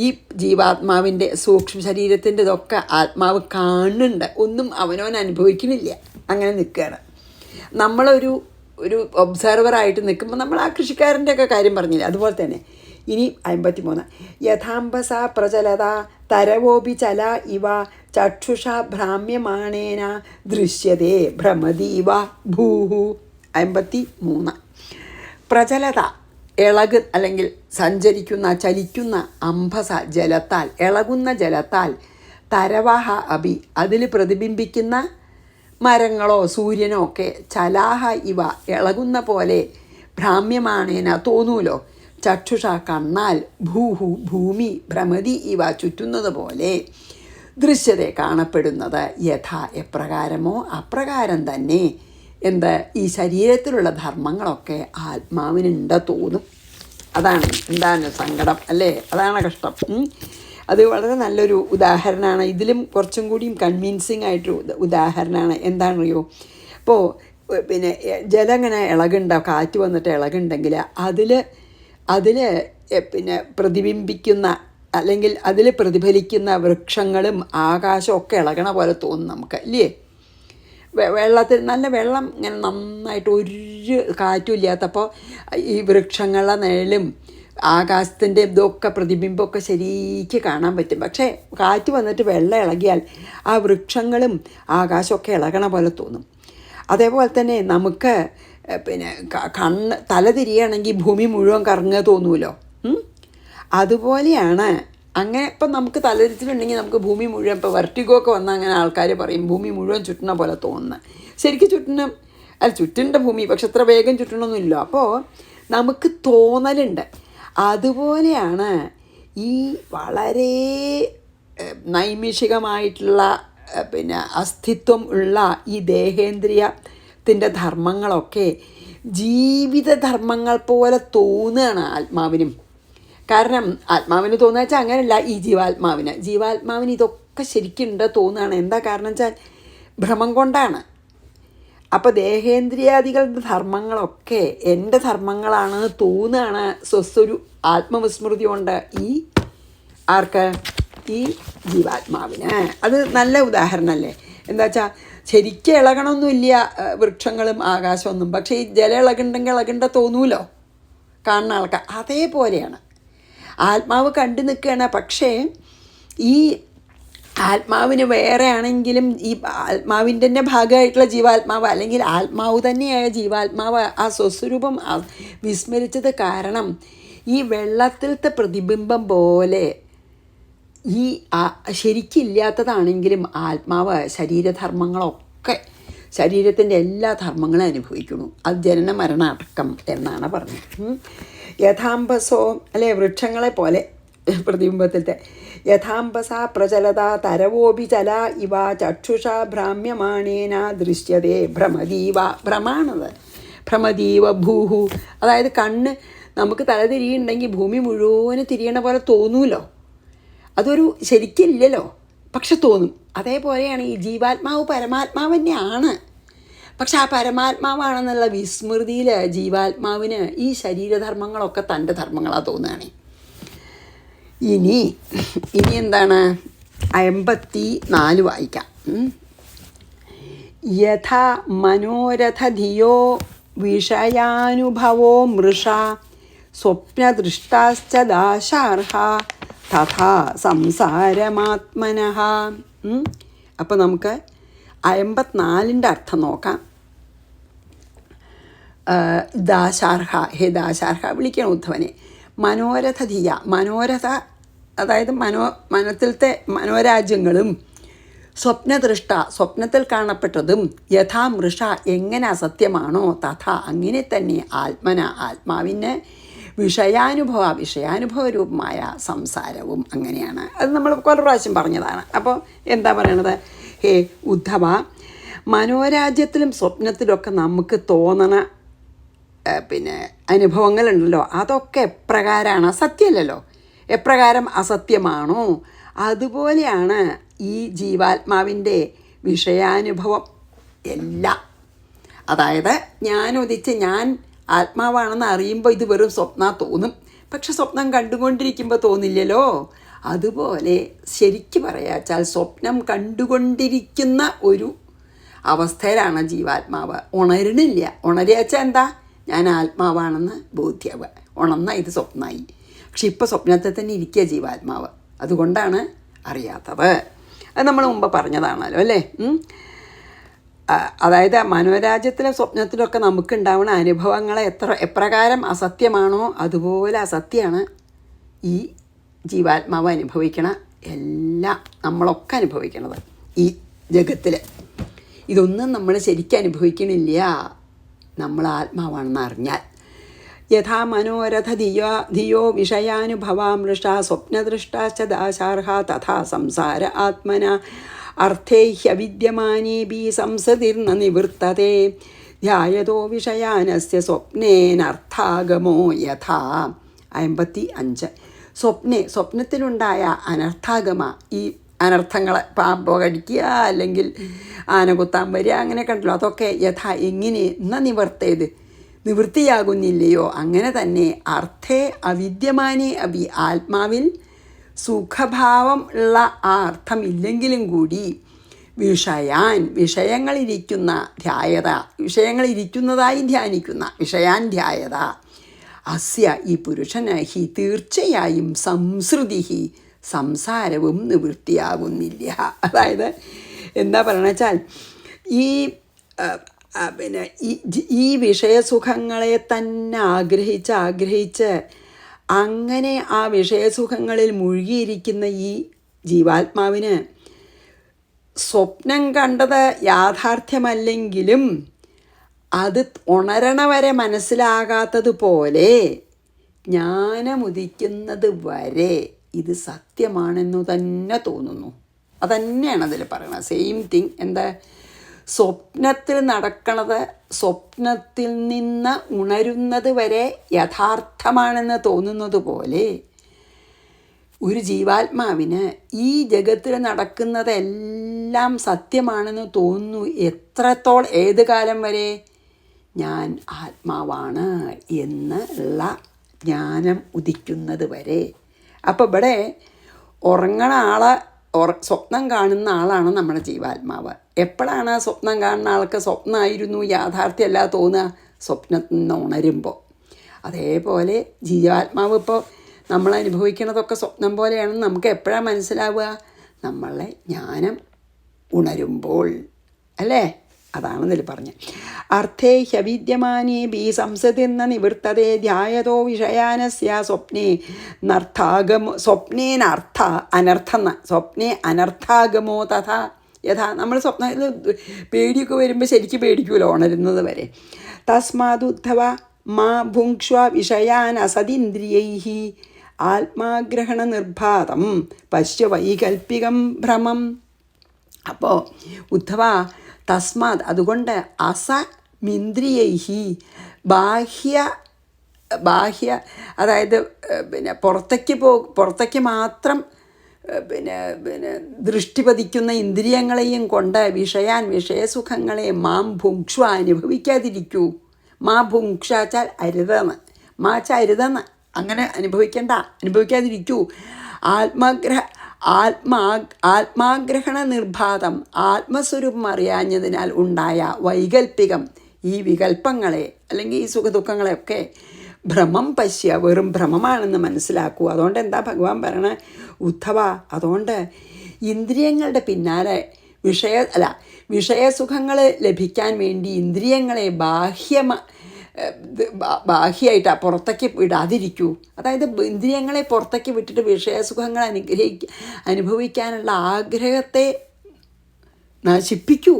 ഈ ജീവാത്മാവിൻ്റെ സൂക്ഷ്മ ശരീരത്തിൻ്റെ ഇതൊക്കെ ആത്മാവ് കാണുന്നുണ്ട്, ഒന്നും അവനവൻ അനുഭവിക്കണില്ല, അങ്ങനെ നിൽക്കുകയാണ്. നമ്മളൊരു ഒബ്സർവറായിട്ട് നിൽക്കുമ്പോൾ നമ്മൾ ആ കൃഷിക്കാരൻ്റെ ഒക്കെ കാര്യം പറഞ്ഞില്ല, അതുപോലെ തന്നെ. ഇനി 53 യഥാംബസ പ്രചലത തരവോപി ചല ഇവ ചക്ഷുഷ ഭ്രാമ്യമാണേന ദൃശ്യതേ ഭ്രമതീവ ഭൂഹു. 53 പ്രചലത, അല്ലെങ്കിൽ സഞ്ചരിക്കുന്ന ചലിക്കുന്ന, അംബസ ജലത്താൽ, ഇളകുന്ന ജലത്താൽ, തരവാഹ അഭി അതിൽ പ്രതിബിംബിക്കുന്ന മരങ്ങളോ സൂര്യനോ ഒക്കെ, ചലാഹ ഇവ ഇളകുന്ന പോലെ, ഭ്രാമ്യമാണേന തോന്നൂലോ, ചക്ഷുഷ കണ്ണാൽ, ഭൂഹു ഭൂമി, ഭ്രമതി ഇവ ചുറ്റുന്നത് പോലെ, ദൃശ്യത കാണപ്പെടുന്നത്, യഥാ എപ്രകാരമോ അപ്രകാരം തന്നെ ഈ ശരീരത്തിലുള്ള ധർമ്മങ്ങളൊക്കെ ആത്മാവിനുണ്ട് തോന്നും. എന്താണ് സങ്കടം അല്ലേ? അതാണ് കഷ്ടം. അത് വളരെ നല്ലൊരു ഉദാഹരണമാണ്. ഇതിലും കുറച്ചും കൂടിയും കൺവിൻസിങ് ആയിട്ടൊരു ഉദാഹരണമാണ്. എന്താണെന്നറിയോ, ഇപ്പോൾ പിന്നെ ജലം ഇങ്ങനെ ഇളകുണ്ടാവും, കാറ്റ് വന്നിട്ട് ഇളകുണ്ടെങ്കിൽ അതിൽ പിന്നെ പ്രതിബിംബിക്കുന്ന അല്ലെങ്കിൽ അതിൽ പ്രതിഫലിക്കുന്ന വൃക്ഷങ്ങളും ആകാശവും ഒക്കെ ഇളകണ പോലെ തോന്നും നമുക്ക്, ഇല്ലേ? വെള്ളത്തിൽ നല്ല വെള്ളം ഇങ്ങനെ നന്നായിട്ട് ഒരു കാറ്റും ഇല്ലാത്തപ്പോൾ ഈ വൃക്ഷങ്ങളുടെ നിഴലും ആകാശത്തിൻ്റെ ഇതൊക്കെ പ്രതിബിംബമൊക്കെ ശരിക്ക് കാണാൻ പറ്റും. പക്ഷേ കാറ്റ് വന്നിട്ട് വെള്ളം ഇളകിയാൽ ആ വൃക്ഷങ്ങളും ആകാശമൊക്കെ ഇളകണ പോലെ തോന്നും. അതേപോലെ തന്നെ നമുക്ക് പിന്നെ തല തിരിയുകയാണെങ്കിൽ ഭൂമി മുഴുവൻ കറങ്ങുക തോന്നുമല്ലോ. അതുപോലെയാണ് അങ്ങനെ ഇപ്പം നമുക്ക് തലതിരിച്ചിട്ടുണ്ടെങ്കിൽ നമുക്ക് ഭൂമി മുഴുവൻ ഇപ്പോൾ വെർട്ടിഗോ ഒക്കെ വന്നാൽ അങ്ങനെ ആൾക്കാർ പറയും ഭൂമി മുഴുവൻ ചുറ്റുന്ന പോലെ തോന്നുന്നത്. ശരിക്കും ചുറ്റേണ്ട ഭൂമി, പക്ഷെ അത്ര വേഗം ചുറ്റണമൊന്നുമില്ല. അപ്പോൾ നമുക്ക് തോന്നലുണ്ട്. അതുപോലെയാണ് ഈ വളരെ നൈമിഷികമായിട്ടുള്ള അസ്തിത്വം ഉള്ള ഈ ദേഹേന്ദ്രിയത്തിൻ്റെ ധർമ്മങ്ങളൊക്കെ ജീവിതധർമ്മങ്ങൾ പോലെ തോന്നുകയാണ് ആത്മാവിനും. കാരണം ആത്മാവിന് തോന്നുക വെച്ചാൽ അങ്ങനെയല്ല, ഈ ജീവാത്മാവിന് ഇതൊക്കെ ശരിക്കുണ്ട് തോന്നുകയാണ്. എന്താ കാരണം വെച്ചാൽ ഭ്രമം കൊണ്ടാണ്. അപ്പോൾ ദേഹേന്ദ്രിയാദികളുടെ ധർമ്മങ്ങളൊക്കെ എൻ്റെ ധർമ്മങ്ങളാണെന്ന് തോന്നുകയാണ് സ്വസ്വരു ആത്മവിസ്മൃതി കൊണ്ട് ഈ ജീവാത്മാവിന്. അത് നല്ല ഉദാഹരണമല്ലേ? എന്താ വെച്ചാൽ ശരിക്കും ഇളകണമൊന്നുമില്ല വൃക്ഷങ്ങളും ആകാശമൊന്നും, പക്ഷേ ഈ ജലം ഇളകുണ്ടെങ്കിൽ ഇളകണ്ട തോന്നൂലോ കാണുന്ന ആൾക്കാർ. അതേപോലെയാണ് ആത്മാവ് കണ്ടു നിൽക്കുകയാണ്. പക്ഷേ ഈ ആത്മാവിന് വേറെ ആണെങ്കിലും ഈ ആത്മാവിൻ്റെ തന്നെ ഭാഗമായിട്ടുള്ള ജീവാത്മാവ് അല്ലെങ്കിൽ ആത്മാവ് തന്നെയായ ജീവാത്മാവ് ആ സ്വസ്വരൂപം വിസ്മരിച്ചത് കാരണം ഈ വെള്ളത്തിലത്തെ പ്രതിബിംബം പോലെ ഈ ശരിക്കില്ലാത്തതാണെങ്കിലും ആത്മാവ് ശരീരധർമ്മങ്ങളൊക്കെ ശരീരത്തിൻ്റെ എല്ലാ ധർമ്മങ്ങളും അനുഭവിക്കുന്നു. അത് ജനന മരണ അടക്കം എന്നാണ് പറഞ്ഞത്. യഥാംബസോ അല്ലെ വൃക്ഷങ്ങളെ പോലെ പ്രതിബിംബത്തിലത്തെ യഥാംബസ പ്രചലത തരവോപി ചല ഇവ ചക്ഷുഷ ഭ്രാമ്യമാണേന ദൃശ്യതേ ഭ്രമാണത്. ഭ്രമദീവ ഭൂഹു, അതായത് കണ്ണ് നമുക്ക് തല തിരിയുണ്ടെങ്കിൽ ഭൂമി മുഴുവന് തിരിയണ പോലെ തോന്നൂലോ. അതൊരു ശരിക്കില്ലല്ലോ, പക്ഷെ തോന്നും. അതേപോലെയാണ് ഈ ജീവാത്മാവ് പരമാത്മാവ് തന്നെയാണ്. പക്ഷെ ആ പരമാത്മാവാണെന്നുള്ള വിസ്മൃതിയിൽ ജീവാത്മാവിന് ഈ ശരീരധർമ്മങ്ങളൊക്കെ തൻ്റെ ധർമ്മങ്ങളാണ് തോന്നുകയാണ്. ഇനി എന്താണ് 54 വായിക്കാം. യഥാ മനോരഥധിയോ വിഷയാനുഭവോ മൃഷ സ്വപ്നദൃഷ്ടാശ്ച ദാശാർഹ തഥാ സംസാരമാത്മനഃ. അപ്പോൾ നമുക്ക് 54 അർത്ഥം നോക്കാം. ദാശാർഹ, ഹേ ദാശാർഹ, വിളിക്കണം ഉദ്ധവനെ. മനോരഥധിയ, മനോരഥ അതായത് മനത്തിലത്തെ മനോരാജ്യങ്ങളും സ്വപ്നദൃഷ്ട, സ്വപ്നത്തിൽ കാണപ്പെട്ടതും യഥാ മൃഷ, എങ്ങനെ അസത്യമാണോ തഥ, അങ്ങനെ തന്നെ ആത്മന, ആത്മാവിന് വിഷയാനുഭവരൂപമായ സംസാരവും അങ്ങനെയാണ്. അത് നമ്മൾ കുറേ പ്രാവശ്യം പറഞ്ഞതാണ്. അപ്പോൾ എന്താ പറയണത്? ഹേ ഉദ്ധവ, മനോരാജ്യത്തിലും സ്വപ്നത്തിലൊക്കെ നമുക്ക് തോന്നണ അനുഭവങ്ങളുണ്ടല്ലോ, അതൊക്കെ എപ്രകാരമാണ്? സത്യമല്ലല്ലോ. എപ്രകാരം അസത്യമാണോ അതുപോലെയാണ് ഈ ജീവാത്മാവിൻ്റെ വിഷയാനുഭവം എല്ലാം. അതായത് ഞാൻ ആത്മാവാണെന്ന് അറിയുമ്പോൾ ഇത് വെറും സ്വപ്ന തോന്നും, പക്ഷെ സ്വപ്നം കണ്ടുകൊണ്ടിരിക്കുമ്പോൾ തോന്നില്ലല്ലോ. അതുപോലെ ശരിക്ക് പറയാച്ചാൽ സ്വപ്നം കണ്ടുകൊണ്ടിരിക്കുന്ന ഒരു അവസ്ഥയിലാണ് ജീവാത്മാവ്. ഉണരണില്ല. ഉണരുകച്ചാൽ എന്താ? ഞാൻ ആത്മാവാണെന്ന് ബോധ്യാവുക. ഉണർന്ന ഇത് സ്വപ്നമായി. പക്ഷെ ഇപ്പോൾ സ്വപ്നത്തിൽ തന്നെ ഇരിക്കുക ജീവാത്മാവ്. അതുകൊണ്ടാണ് അറിയാത്തത്. അത് നമ്മൾ മുമ്പ് പറഞ്ഞതാണല്ലോ അല്ലേ? അതായത് മനോരാജ്യത്തിലെ സ്വപ്നത്തിലൊക്കെ നമുക്കുണ്ടാവുന്ന അനുഭവങ്ങളെ എപ്രകാരം അസത്യമാണോ അതുപോലെ അസത്യമാണ് ഈ ജീവാത്മാവ് അനുഭവിക്കണ എല്ലാം, നമ്മളൊക്കെ അനുഭവിക്കണത് ഈ ജഗത്തിൽ. ഇതൊന്നും നമ്മൾ ശരിക്കും അനുഭവിക്കണില്ല നമ്മൾ ആത്മാവാണെന്ന് അറിഞ്ഞാൽ. യഥാ മനോരഥ ധിയോ വിഷയാനുഭവാമൃഷ സ്വപ്നദൃഷ്ടാശ്ച ദാശാർഹ തഥാ സംസാര ആത്മന അർത്ഥേഹ്യവിദ്യമാനേഭി സംസതിർന നിവൃത്തതേ ധ്യായതോ വിഷയാനസ്യ സ്വപ്നേനർത്ഥാഗമോ യഥാ. 55 സ്വപ്നത്തിലുണ്ടായ അനർത്ഥാഗമ, ഈ അനർത്ഥങ്ങളെ പാമ്പ് കടിക്കുക അല്ലെങ്കിൽ ആന കുത്താൻ വരിക അങ്ങനെയൊക്കെ ഉണ്ടല്ലോ, അതൊക്കെ യഥാ എങ്ങനെ നിവർത്തേത് നിവൃത്തിയാകുന്നില്ലയോ അങ്ങനെ തന്നെ അർത്ഥേ അവിദ്യമാനേ അഭി, ആത്മാവിൽ സുഖഭാവം ഉള്ള ആ അർത്ഥമില്ലെങ്കിലും കൂടി വിഷയങ്ങളിരിക്കുന്ന ധ്യായത, വിഷയങ്ങളിരിക്കുന്നതായി ധ്യാനിക്കുന്ന വിഷയാൻ ധ്യായത അസ്യ, ഈ പുരുഷന് ഹി തീർച്ചയായും സംസൃതി സംസാരവും നിവൃത്തിയാകുന്നില്ല. അതായത് എന്താ പറയണ വെച്ചാൽ ഈ വിഷയസുഖങ്ങളെ തന്നെ ആഗ്രഹിച്ച് അങ്ങനെ ആ വിഷയസുഖങ്ങളിൽ മുഴുകിയിരിക്കുന്ന ഈ ജീവാത്മാവിന് സ്വപ്നം കണ്ടത് യാഥാർത്ഥ്യമല്ലെങ്കിലും അത് ഉണരണവരെ മനസ്സിലാകാത്തതുപോലെ ജ്ഞാനമുദിക്കുന്നത് വരെ ഇത് സത്യമാണെന്നു തന്നെ തോന്നുന്നു. അതന്നെയാണ് അതിൽ പറയുന്നത്. Same thing. എന്താ? സ്വപ്നത്തിൽ നടക്കണത് സ്വപ്നത്തിൽ നിന്ന് ഉണരുന്നത് വരെ യഥാർത്ഥമാണെന്ന് തോന്നുന്നത് പോലെ ഒരു ജീവാത്മാവിന് ഈ ജഗത്തിൽ നടക്കുന്നതെല്ലാം സത്യമാണെന്ന് തോന്നുന്നു. എത്രത്തോളം? ഏത് കാലം വരെ? ഞാൻ ആത്മാവാണ് എന്നുള്ള ജ്ഞാനം ഉദിക്കുന്നത് വരെ. അപ്പോൾ ഇവിടെ ഉറങ്ങണ ആളെ സ്വപ്നം കാണുന്ന ആളാണ് നമ്മുടെ ജീവാത്മാവ്. എപ്പോഴാണ് ആ സ്വപ്നം കാണുന്ന ആൾക്ക് സ്വപ്നമായിരുന്നു യാഥാർത്ഥ്യമല്ല തോന്നുക? സ്വപ്നത്തിൽ നിന്ന് ഉണരുമ്പോൾ. അതേപോലെ ജീവാത്മാവ് ഇപ്പോൾ നമ്മൾ അനുഭവിക്കുന്നതൊക്കെ സ്വപ്നം പോലെയാണെന്ന് നമുക്ക് എപ്പോഴാണ് മനസ്സിലാവുക? നമ്മളെ ജ്ഞാനം ഉണരുമ്പോൾ, അല്ലേ? അതാണ് ഇതിൽ പറഞ്ഞത്. അർത്ഥേ ഹ്യവിദ്യമാനേബി സംസതിർന്ന നിവൃത്തതേ ധ്യായതോ വിഷയാനസ്യ സ്വപ്നേ നർത്ഥാഗമോ സ്വപ്നേനർത്ഥ അനർത്ഥം സ്വപ്നേ അനർത്ഥാഗമോ തഥാ യഥാ. നമ്മൾ സ്വപ്നത്തിൽ പേടിയൊക്കെ വരുമ്പോൾ ശരിക്കും പേടിക്കുമല്ലോ ഉണരുന്നത് വരെ. തസ്മാദുദ്ധവ മാ ഭുങ്ക്ഷ്വ വിഷയാൻ അസതീന്ദ്രിയൈ ആത്മാഗ്രഹണ നിർബാധം പശ്യ വൈകൽപ്പികം ഭ്രമം. അപ്പോൾ ഉദ്ധവ തസ്മാത് അതുകൊണ്ട് അസമിന്ദ്രിയൈഹി ബാഹ്യ അതായത് പുറത്തേക്ക് മാത്രം ദൃഷ്ടി പതിക്കുന്ന ഇന്ദ്രിയങ്ങളെയും കൊണ്ട് വിഷയസുഖങ്ങളെ മാം ഭുങ്ക്ഷ അനുഭവിക്കാതിരിക്കൂ. മാ ഭുങ്ക്ഷ ചാൽ അരുതെന്ന്, അരുതെന്ന്, അങ്ങനെ അനുഭവിക്കാതിരിക്കൂ. ആത്മാഗ്രഹണ നിർബാധം ആത്മസ്വരൂപം അറിയാഞ്ഞതിനാൽ ഉണ്ടായ വൈകൽപ്പികം ഈ വികല്പങ്ങളെ അല്ലെങ്കിൽ ഈ സുഖദുഃഖങ്ങളെയൊക്കെ ഭ്രമം പശ്യ വെറും ഭ്രമമാണെന്ന് മനസ്സിലാക്കൂ. അതുകൊണ്ട് എന്താ ഭഗവാൻ പറയണ? ഉദ്ധവ, അതുകൊണ്ട് ഇന്ദ്രിയങ്ങളുടെ പിന്നാലെ വിഷയസുഖങ്ങൾ ലഭിക്കാൻ വേണ്ടി ഇന്ദ്രിയങ്ങളെ ബാഹ്യമായിട്ട് പുറത്തേക്ക് വിടാതിരിക്കൂ. അതായത് ഇന്ദ്രിയങ്ങളെ പുറത്തേക്ക് വിട്ടിട്ട് വിഷയസുഖങ്ങൾ അനുഭവിക്കാനുള്ള ആഗ്രഹത്തെ നശിപ്പിക്കൂ.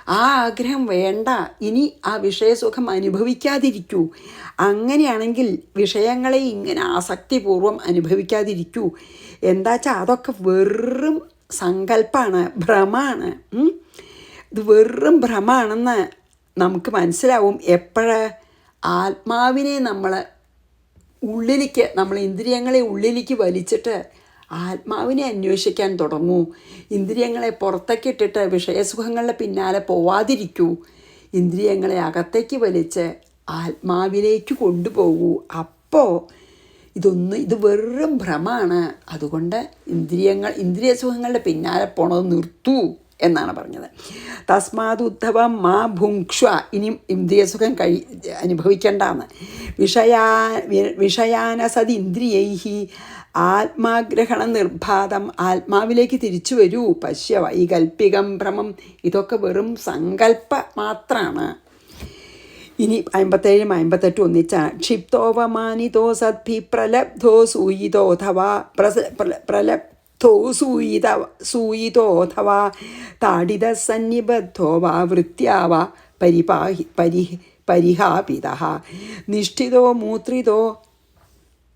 ആ ആഗ്രഹം വേണ്ട. ഇനി ആ വിഷയസുഖം അനുഭവിക്കാതിരിക്കൂ. അങ്ങനെയാണെങ്കിൽ വിഷയങ്ങളെ ഇങ്ങനെ ആസക്തിപൂർവം അനുഭവിക്കാതിരിക്കൂ. എന്താ വെച്ചാൽ അതൊക്കെ വെറും സങ്കല്പമാണ്, ഭ്രമാണ്. ഇത് വെറും ഭ്രമാണെന്ന് നമുക്ക് മനസ്സിലാവും ആത്മാവിനെ നമ്മൾ ഇന്ദ്രിയങ്ങളെ ഉള്ളിലേക്ക് വലിച്ചിട്ട് ആത്മാവിനെ അന്വേഷിക്കാൻ തുടങ്ങൂ. ഇന്ദ്രിയങ്ങളെ പുറത്തേക്കിട്ടിട്ട് വിഷയസുഖങ്ങളുടെ പിന്നാലെ പോവാതിരിക്കൂ. ഇന്ദ്രിയങ്ങളെ അകത്തേക്ക് വലിച്ച് ആത്മാവിലേക്ക് കൊണ്ടുപോകൂ. അപ്പോൾ ഇത് വെറും ഭ്രമാണ്. അതുകൊണ്ട് ഇന്ദ്രിയസുഖങ്ങളുടെ പിന്നാലെ പോണത് നിർത്തൂ എന്നാണ് പറഞ്ഞത്. തസ്മാദുദ്ധവം മാ ഭുങ്ക്ഷ്വ, ഇനിയും ഇന്ദ്രിയസുഖം അനുഭവിക്കേണ്ടെന്ന്. വിഷയാനസദിന്ദ്രിയൈഹി ആത്മാഗ്രഹണ നിർബാധം ആത്മാവിലേക്ക് തിരിച്ചു വരൂ. പശ്യ വൈകൽപ്പികം ഭ്രമം, ഇതൊക്കെ വെറും സങ്കല്പ മാത്രമാണ്. ഇനി 57 58 ഒന്നിച്ചാണ്. ക്ഷിപ്തോപമാനിതോ സദ്ഭി പ്രലബ്ധോ സൂയിതോഥവാ സൂയിതോഥവാ താഡിത സന്നിബദ്ധോ വാ വൃത്യാ വാ പരിഹാപിതഃ നിഷ്ഠിതോ മൂത്രിതോ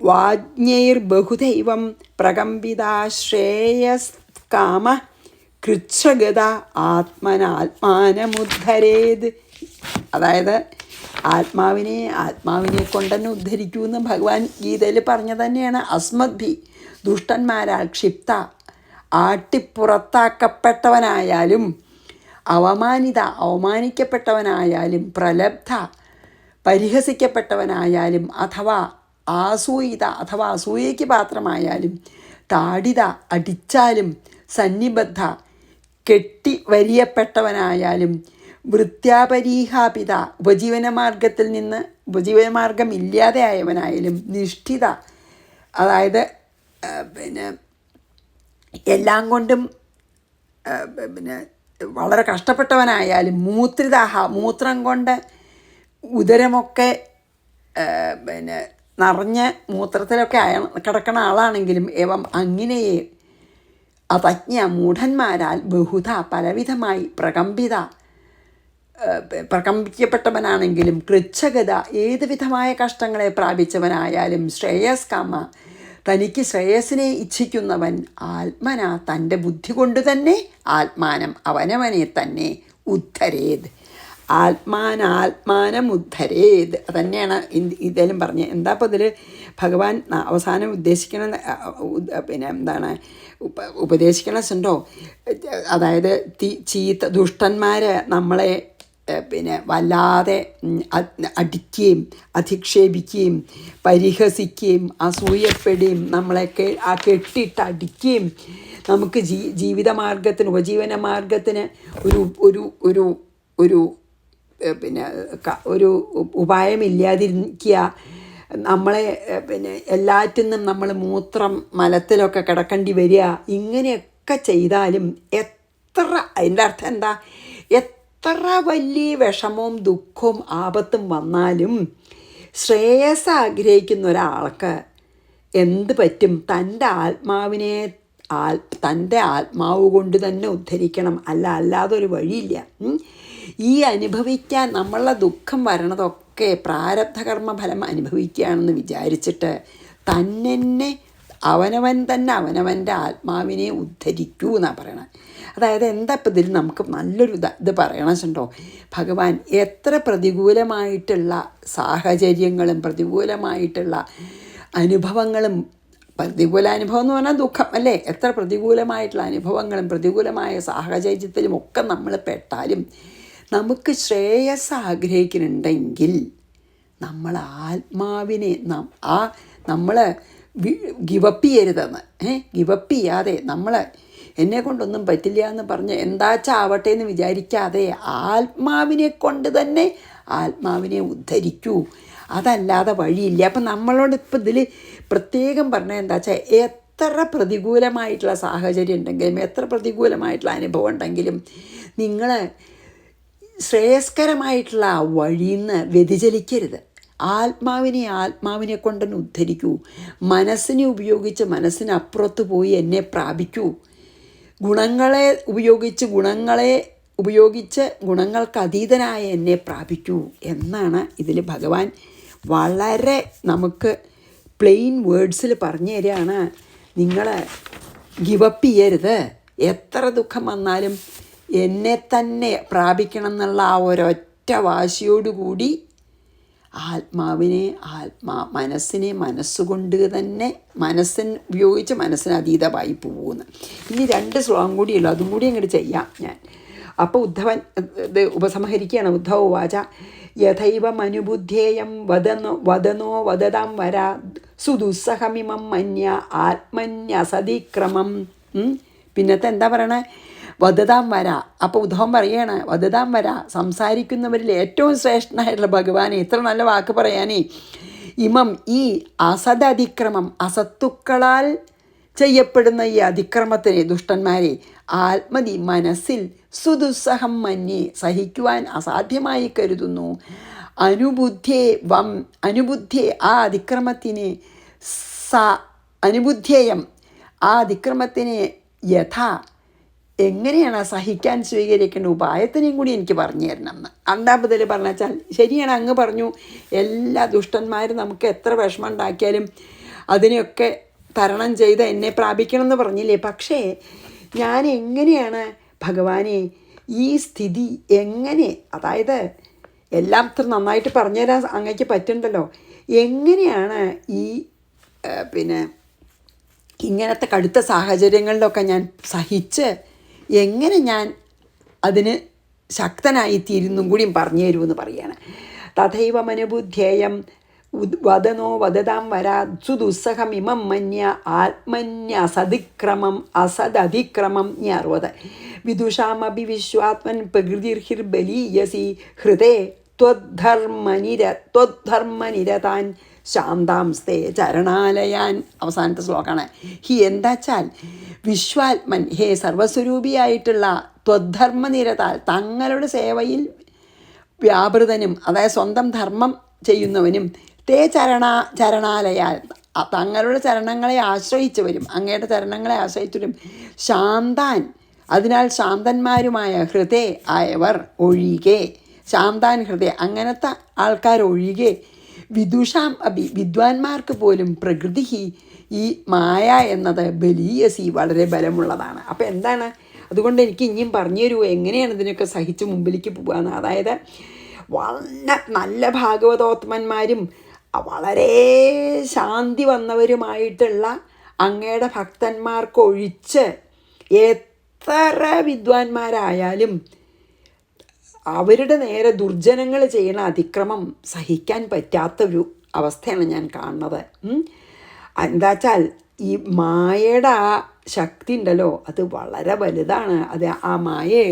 വാജ്ഞൈർബഹുദൈവം പ്രകമ്പിതാശ്രേയസ്കാമ കൃച്ഛഗത ആത്മനാത്മാനമുദ്ധരേത്. അതായത് ആത്മാവിനെ കൊണ്ടുതന്നെ ഉദ്ധരിക്കൂ എന്ന് ഭഗവാൻ ഗീതയിൽ പറഞ്ഞു തന്നെയാണ്. അസ്മദ്ഭി, ദുഷ്ടന്മാരാൽ ക്ഷിപ്ത, ആട്ടിപ്പുറത്താക്കപ്പെട്ടവനായാലും, അവമാനിക്കപ്പെട്ടവനായാലും, പ്രലബ്ധ, പരിഹസിക്കപ്പെട്ടവനായാലും, അഥവാ ആസൂയിത അഥവാ അസൂയയ്ക്ക് പാത്രമായാലും, താഡിത അടിച്ചാലും, സന്നിബദ്ധ കെട്ടി വരിയപ്പെട്ടവനായാലും, വൃത്യാപരീഹാപിത ഉപജീവനമാർഗത്തിൽ നിന്ന് ഉപജീവനമാർഗമില്ലാതെ ആയവനായാലും, നിഷ്ഠിത അതായത് എല്ലാം കൊണ്ടും വളരെ കഷ്ടപ്പെട്ടവനായാലും, മൂത്രം കൊണ്ട് ഉദരമൊക്കെ നിറഞ്ഞ മൂത്രത്തിലൊക്കെ കിടക്കുന്ന ആളാണെങ്കിലും ഏവം അങ്ങനെയേ അതജ്ഞ മൂഢന്മാരാൽ ബഹുധ പലവിധമായി പ്രകമ്പിക്കപ്പെട്ടവനാണെങ്കിലും കൃച്ഛഗത ഏത് വിധമായ കഷ്ടങ്ങളെ പ്രാപിച്ചവനായാലും ശ്രേയസ്കാമ തനിക്ക് ശ്രേയസ്സിനെ ഇച്ഛിക്കുന്നവൻ ആത്മന തൻ്റെ ബുദ്ധി കൊണ്ട് തന്നെ ആത്മാനം അവനവനെ തന്നെ ഉദ്ധരേത്. ആത്മാനം ഉദ്ധരേത് തന്നെയാണ് ഇതേലും പറഞ്ഞത്. എന്താ ഇപ്പോൾ ഇതിൽ ഭഗവാൻ അവസാനം ഉദ്ദേശിക്കണ എന്താണ് ഉപദേശിക്കണുണ്ടോ? അതായത് ചീത്ത ദുഷ്ടന്മാർ നമ്മളെ വല്ലാതെ അടിക്കുകയും അധിക്ഷേപിക്കുകയും പരിഹസിക്കുകയും അസൂയപ്പെടുകയും നമ്മളെ കെട്ടിയിട്ട് അടിക്കുകയും നമുക്ക് ജീവിതമാർഗത്തിന് ഉപജീവന മാർഗത്തിന് ഒരു ഒരു ഒരു ഒരു ഉപായമില്ലാതിരിക്കുക, നമ്മളെ എല്ലാറ്റിൽ നിന്നും നമ്മൾ മൂത്രം മലത്തിലൊക്കെ കിടക്കേണ്ടി വരിക, ഇങ്ങനെയൊക്കെ ചെയ്താലും അതിൻ്റെ അർത്ഥം എന്താ? എത്ര വലിയ വിഷമവും ദുഃഖവും ആപത്തും വന്നാലും ശ്രേയസ് ആഗ്രഹിക്കുന്ന ഒരാൾക്ക് എന്ത് പറ്റും? തൻ്റെ ആത്മാവ് കൊണ്ട് തന്നെ ഉദ്ധരിക്കണം, അല്ലാതെ ഒരു വഴിയില്ല. ഈ അനുഭവിക്കാൻ നമ്മളുടെ ദുഃഖം വരണതൊക്കെ പ്രാരബ്ധകർമ്മ ഫലം അനുഭവിക്കുകയാണെന്ന് വിചാരിച്ചിട്ട് തന്നെ അവനവൻ്റെ ആത്മാവിനെ ഉദ്ധരിക്കൂ എന്നാണ് പറയണത്. അതായത് എന്താ ഇപ്പം ഇതിൽ നമുക്ക് നല്ലൊരു ഇത് പറയണമെന്നുണ്ടോ? ഭഗവാൻ എത്ര പ്രതികൂലമായിട്ടുള്ള സാഹചര്യങ്ങളും പ്രതികൂലമായിട്ടുള്ള അനുഭവങ്ങളും, പ്രതികൂലാനുഭവം എന്ന് പറഞ്ഞാൽ ദുഃഖം അല്ലേ, എത്ര പ്രതികൂലമായിട്ടുള്ള അനുഭവങ്ങളും പ്രതികൂലമായ സാഹചര്യത്തിലും ഒക്കെ നമ്മൾ പെട്ടാലും നമുക്ക് ശ്രേയസ് ആഗ്രഹിക്കുന്നുണ്ടെങ്കിൽ നമ്മൾ ആത്മാവിനെ നമ്മൾ ഗിവപ്പ് ചെയ്യരുതെന്ന്. ഗിവപ്പ് ചെയ്യാതെ നമ്മൾ എന്നെ കൊണ്ടൊന്നും പറ്റില്ല എന്ന് പറഞ്ഞ് എന്താച്ചാവട്ടെ എന്ന് വിചാരിക്കാതെ ആത്മാവിനെ കൊണ്ട് തന്നെ ആത്മാവിനെ ഉദ്ധരിക്കൂ, അതല്ലാതെ വഴിയില്ല. അപ്പം നമ്മളോട് ഇപ്പം ഇതിൽ പ്രത്യേകം പറഞ്ഞത് എന്താ വെച്ചാൽ എത്ര പ്രതികൂലമായിട്ടുള്ള സാഹചര്യം ഉണ്ടെങ്കിലും എത്ര പ്രതികൂലമായിട്ടുള്ള അനുഭവം ഉണ്ടെങ്കിലും നിങ്ങൾ ശ്രേയസ്കരമായിട്ടുള്ള ആ വഴിയിൽ നിന്ന് വ്യതിചലിക്കരുത്. ആത്മാവിനെ കൊണ്ട് തന്നെ ഉദ്ധരിക്കൂ. മനസ്സിനെ ഉപയോഗിച്ച് മനസ്സിനപ്പുറത്ത് പോയി എന്നെ പ്രാപിക്കൂ. ഗുണങ്ങളെ ഉപയോഗിച്ച് ഗുണങ്ങൾക്ക് അതീതനായ എന്നെ പ്രാപിക്കൂ എന്നാണ് ഇതിൽ ഭഗവാൻ വളരെ നമുക്ക് പ്ലെയിൻ വേർഡ്സിൽ പറഞ്ഞു തരികയാണ്. നിങ്ങൾ ഗിവപ്പ് ചെയ്യരുത്. എത്ര ദുഃഖം വന്നാലും എന്നെ തന്നെ പ്രാപിക്കണം എന്നുള്ള ആ ഒരൊറ്റ വാശിയോടുകൂടി മനസ്സിനെ മനസ്സുകൊണ്ട് തന്നെ ഉപയോഗിച്ച് മനസ്സിന് അതീതമായി പോകുന്നു. ഇനി 2 ശ്ലോകം കൂടിയുള്ളൂ, അതും കൂടി അങ്ങോട്ട് ചെയ്യാം ഞാൻ. അപ്പോൾ ഉദ്ധവൻ ഇത് ഉപസംഹരിക്കുകയാണ്. ഉദ്ധവ വാച യഥൈവ മനുബുദ്ധേയം വദനോ വദതാം വരാ സുദുസ്സഹമിമം മന്യ ആത്മന്യസതിക്രമം. പിന്നത്തെ എന്താ പറയണേ? വദതാം വര. അപ്പോൾ ഉദ്ധവൻ പറയാണ്, വദതാം വര, സംസാരിക്കുന്നവരിൽ ഏറ്റവും ശ്രേഷ്ഠനായിട്ടുള്ള ഭഗവാനെ, ഇത്ര നല്ല വാക്ക് പറയാനേ, ഇമം ഈ അതിക്രമം, അസത്തുക്കളാൽ ചെയ്യപ്പെടുന്ന ഈ അതിക്രമത്തിനെ, ദുഷ്ടന്മാരെ, ആത്മതി മനസ്സിൽ സുദുസ്സഹം മന്യേ, സഹിക്കുവാൻ അസാധ്യമായി കരുതുന്നു. അനുബുദ്ധ്യേ ആ അതിക്രമത്തിനെ അനുബുദ്ധ്യേയം, ആ അതിക്രമത്തിനെ യഥാ എങ്ങനെയാണ് സഹിക്കാൻ സ്വീകരിക്കേണ്ട ഉപായത്തിനെയും കൂടി എനിക്ക് പറഞ്ഞു തരണം എന്ന്. അണ്ടാപതിൽ പറഞ്ഞാൽ ശരിയാണ്, അങ്ങ് പറഞ്ഞു എല്ലാ ദുഷ്ടന്മാരും നമുക്ക് എത്ര വിഷമം ഉണ്ടാക്കിയാലും അതിനെയൊക്കെ തരണം ചെയ്ത് എന്നെ പ്രാപിക്കണം എന്ന് പറഞ്ഞില്ലേ. പക്ഷേ ഞാൻ എങ്ങനെയാണ് ഭഗവാനെ ഈ സ്ഥിതി എങ്ങനെ, അതായത് എല്ലാം ഇത്ര നന്നായിട്ട് പറഞ്ഞുതരാൻ അങ്ങേക്ക് പറ്റുന്നുണ്ടല്ലോ, എങ്ങനെയാണ് ഈ ഇങ്ങനത്തെ കടുത്ത സാഹചര്യങ്ങളിലൊക്കെ ഞാൻ സഹിച്ച് എങ്ങനെ ഞാൻ അതിന് ശക്തനായിത്തീരുന്നും കൂടിയും പറഞ്ഞു തരുമെന്ന് പറയാണ്. തഥൈവ മനുബുദ്ധേയം വദനോ വദതാം വരാ സുദുസ്സഹമിമം മന്യ ആത്മന്യസതിക്രമം അസദതിക്രമം. 60 വിദുഷാമപി വിശ്വാത്മൻ പ്രകൃതിർഹിർബലീയസി ഹൃദേ ത്വദ്ധർമ്മനിരതാൻ ശാന്താംസ്തേ ചരണാലയാൻ. അവസാനത്തെ ശ്ലോകമാണ്. എന്താച്ചാൽ വിശ്വാത്മൻ, ഹേ സർവസ്വരൂപിയായിട്ടുള്ള ത്വദ്ധർമ്മനിരതാൽ, തങ്ങളുടെ സേവയിൽ വ്യാപൃതനും, അതായത് സ്വന്തം ധർമ്മം ചെയ്യുന്നവനും, തേ ചരണാലയാൽ തങ്ങളുടെ ചരണങ്ങളെ ആശ്രയിച്ചു വരും, അങ്ങയുടെ ചരണങ്ങളെ ആശ്രയിച്ചു വരും. ശാന്താൻ, അതിനാൽ ശാന്തന്മാരുമായ ഹൃദയ ആയവർ ഒഴികെ, ശാന്താൻ ഹൃദയ അങ്ങനത്തെ ആൾക്കാർ ഒഴികെ, വിദുഷാം അഭി വിദ്വാൻമാർക്ക് പോലും പ്രകൃതി ഈ മായ എന്നത് ബലീയസി വളരെ ബലമുള്ളതാണ്. അപ്പോൾ എന്താണ്, അതുകൊണ്ട് എനിക്ക് ഇനിയും പറഞ്ഞു തരുമോ എങ്ങനെയാണ് ഇതിനൊക്കെ സഹിച്ച് മുമ്പിലേക്ക് പോകാമെന്ന്. അതായത് വളരെ നല്ല ഭാഗവതോത്തമന്മാരും വളരെ ശാന്തി വന്നവരുമായിട്ടുള്ള അങ്ങയുടെ ഭക്തന്മാർക്കൊഴിച്ച് എത്ര വിദ്വാൻമാരായാലും അവരുടെ നേരെ ദുർജനങ്ങൾ ചെയ്യുന്ന അതിക്രമം സഹിക്കാൻ പറ്റാത്തൊരു അവസ്ഥയാണ് ഞാൻ കാണുന്നത്. എന്താ വെച്ചാൽ ഈ മായയുടെ ആ ശക്തി ഉണ്ടല്ലോ, അത് വളരെ വലുതാണ്. അത് ആ മായയെ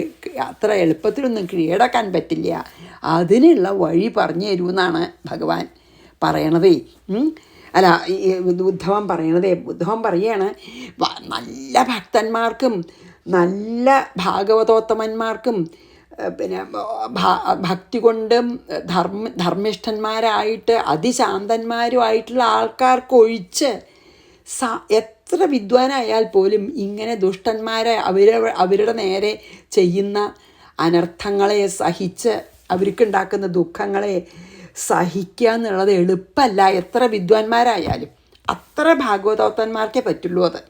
അത്ര എളുപ്പത്തിലൊന്നും കീഴടക്കാൻ പറ്റില്ല. അതിനുള്ള വഴി പറഞ്ഞു തരുമെന്നാണ് ഭഗവാൻ പറയണതേ. അല്ല, ഉദ്ധവൻ പറയണതേ. ഉദ്ധവൻ പറയാണ്, നല്ല ഭക്തന്മാർക്കും നല്ല ഭാഗവതോത്തമന്മാർക്കും പിന്നെ ഭക്തി കൊണ്ടും ധർമ്മിഷ്ഠന്മാരായിട്ട് അതിശാന്തന്മാരുമായിട്ടുള്ള ആൾക്കാർക്കൊഴിച്ച് എത്ര വിദ്വാനായാൽ പോലും ഇങ്ങനെ ദുഷ്ടന്മാരെ അവരുടെ നേരെ ചെയ്യുന്ന അനർത്ഥങ്ങളെ സഹിച്ച് അവർക്കുണ്ടാക്കുന്ന ദുഃഖങ്ങളെ സഹിക്കുക എന്നുള്ളത് എളുപ്പമല്ല. എത്ര വിദ്വാൻമാരായാലും അത്ര ഭാഗവതോത്തന്മാർക്കേ പറ്റുള്ളൂ അത്.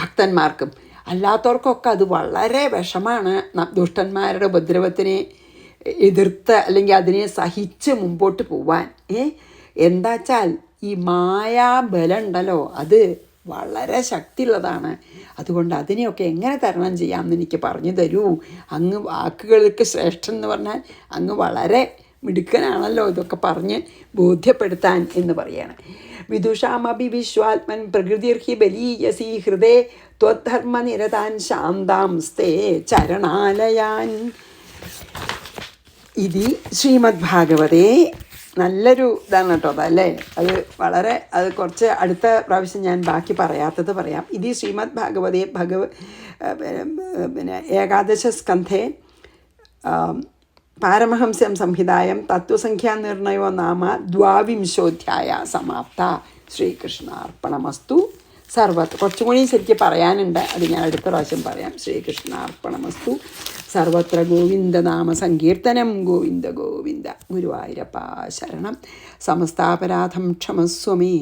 ഭക്തന്മാർക്കും അല്ലാത്തവർക്കൊക്കെ അത് വളരെ വിഷമാണ്. ദുഷ്ടന്മാരുടെ ഉപദ്രവത്തിനെ എതിർത്ത് അല്ലെങ്കിൽ അതിനെ സഹിച്ച് മുമ്പോട്ട് പോവാൻ. എന്താ വെച്ചാൽ ഈ മായാബലം ഉണ്ടല്ലോ, അത് വളരെ ശക്തിയുള്ളതാണ്. അതുകൊണ്ട് അതിനെയൊക്കെ എങ്ങനെ തരണം ചെയ്യാമെന്ന് എനിക്ക് പറഞ്ഞു തരൂ. അങ്ങ് വാക്കുകൾക്ക് ശ്രേഷ്ഠൻ എന്ന് പറഞ്ഞാൽ അങ്ങ് വളരെ മിടുക്കനാണല്ലോ ഇതൊക്കെ പറഞ്ഞ് ബോധ്യപ്പെടുത്താൻ എന്ന് പറയാണ്. വിദുഷാമഭി വിശ്വാത്മൻ പ്രകൃതിർഹി ബലീയസി ഹൃദേ ത്വധർമ്മനിരതാൻ ശാന്താംസ്തേ ചരണാലയാൻ. ഇതി ശ്രീമദ് ഭാഗവതേ. നല്ലൊരു ഇതാണ് കേട്ടോ അതല്ലേ. അത് കുറച്ച് അടുത്ത പ്രാവശ്യം ഞാൻ ബാക്കി പറയാത്തത് പറയാം. ഇത് ശ്രീമദ് ഭാഗവതേ പിന്നെ ഏകാദശ സ്കന്ധേ പാരമഹംസ്യം സംഹിതായം തത്വസംഖ്യാനിർണയോ നാമ 12 സമാപ്ത. ശ്രീകൃഷ്ണാർപ്പണമസ്തു. കുറച്ചും കൂടി ശരിക്കും പറയാനുണ്ട്, അത് ഞാൻ അടുത്ത പ്രാവശ്യം പറയാം. ശ്രീകൃഷ്ണാർപ്പണമസ്തു. സർവത്ര ഗോവിന്ദനാമ സങ്കീർത്തനം. ഗോവിന്ദ ഗോവിന്ദ. ഗുരുവായൂരപ്പ ശരണം. സമസ്താപരാധം ക്ഷമസ്വമേ.